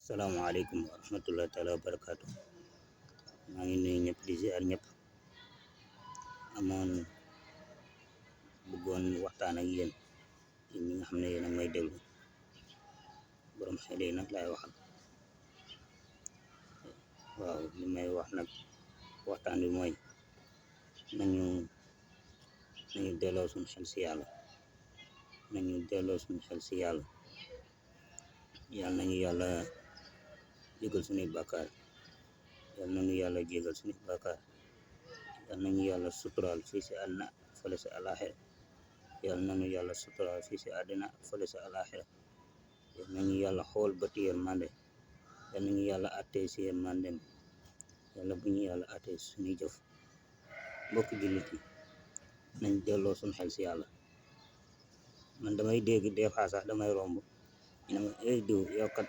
Salaamaaleykum wa rahmatullahi taala wa barakaatu. maa ngi nuyu ñëpp di ziar ñëpp. amoon bëggoon waxtaan ak yéen ñi nga xam ne yéen a may déglu borom xel yi nag laay waxal. waaw li may wax nag waxtaan bi mooy nañu delloo suñu xel si yàlla yàlla nañu yàlla jégal suñuy bàkkaar yàlla nañu yàlla jégal suñuy bàkkaar yàlla nañu yàlla suturaal fii si àddina fële si àlaxira yàlla nañu yàlla suturaal fii si àddina fële si àlaxira yàlla nañu yàlla xool bëti yërmande yàlla nañu yàlla attee si yërmandem yàlla bu ñu yàlla attee suñuy jëf. mbokk jullit yi nañ delloo suñu xel si yàlla. man damay dégg des fois sax damay romb ñu ne ma ay diw yow kat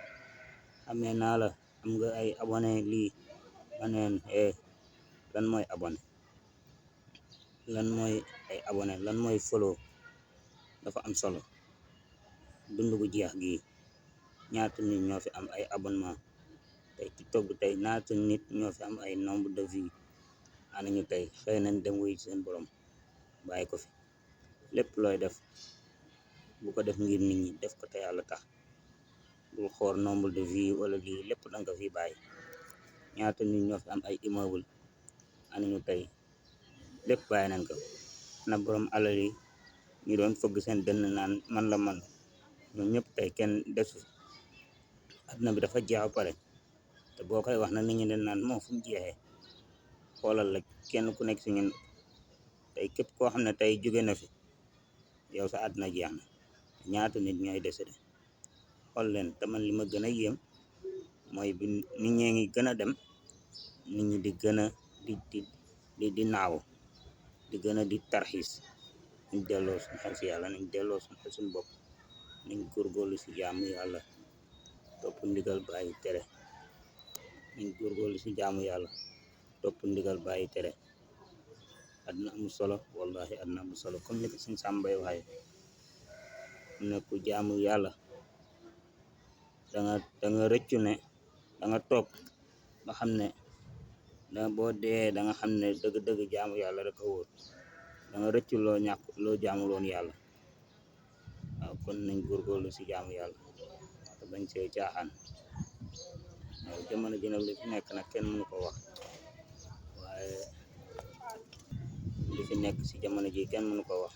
xamee naa la am nga ay abonné lii ma neen lan mooy abonné lan mooy ay abonné lan mooy follow dafa am solo. dund gu jeex gi ñaata nit ñoo fi am ay abonnement tey TikTok bi tey ñaata nit ñoo fi am ay nombre de vues ana ñu tey xëy nañ dem wuy seen borom bàyyi ko fi. lépp looy def bu ko def ngir nit ñi def ko te yàlla tax bul xool nombre de vues wala lii lépp danga ko fi bàyyi. ñaata nit ñoo fi am ay immeuble ana ñu tey lépp bàyyi nañ ko. na borom alal yi ñu doon fëgg seen dënn naan man la man ñoom ñëpp tey kenn desu. àdduna bi dafa jeex ba pare te boo koy wax na nit ñi den naan moo fu mu jeexee. xoolal la kenn ku nekk si ñun tey képp koo xam ne tey jóge na fi yow sa àdduna jeex na. ñaata nit ñooy décédé xool leen. te man li ma gën a yéem mooy bi nit ñee ngi gën a dem nit ñi di gën a di naaw di gën a di tarxiis. nañ delloo suñu xel si yàlla nañ delloo suñu xel suñu bopp nañ góorgóorlu si jaamu yàlla topp ndigal bàyyi tere nañ góorgóorlu si jaamu yàlla topp ndigal bàyyi tere. àdduna amul solo wallahi àdduna amul solo comme ni ko suñ sàmbay waxee ne ku jaamu yàlla danga rëccu ne danga toog ba xam ne boo dee danga xam ne dëgg-dëgg jaamu yàlla rek a wóor. danga rëccu loo jaamuloon yàlla. waaw kon nañ góorgóorlu si jaamu yàlla te bañ see caaxaan. waaw jamono ji nag li fi nekk nag kenn mënu ko wax waaye li fi nekk si jamono ji kenn mënu ko wax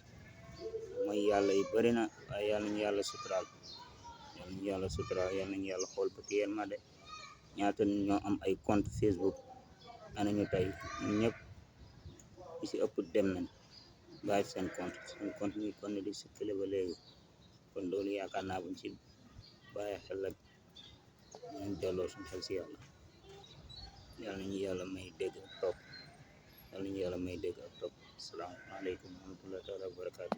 mooy yàlla yi bari na waaye yàlla nañu yàlla suturaal yàlla nañu yàlla xool bëti yërmande. ñaata ñoo am ay compte Facebook ana ñu tey ñun ñëpp ñi si ëpp dem nañ bàyyi seen compte ñi kon di circulé ba léegi. kon loolu yaakaar naa buñ ci bàyyi xel ak ñu delloo suñu xel si yàlla nañu yàlla may dégg ak topp asalaamaaleykum wa rahmatullahi taala wa barakaatu.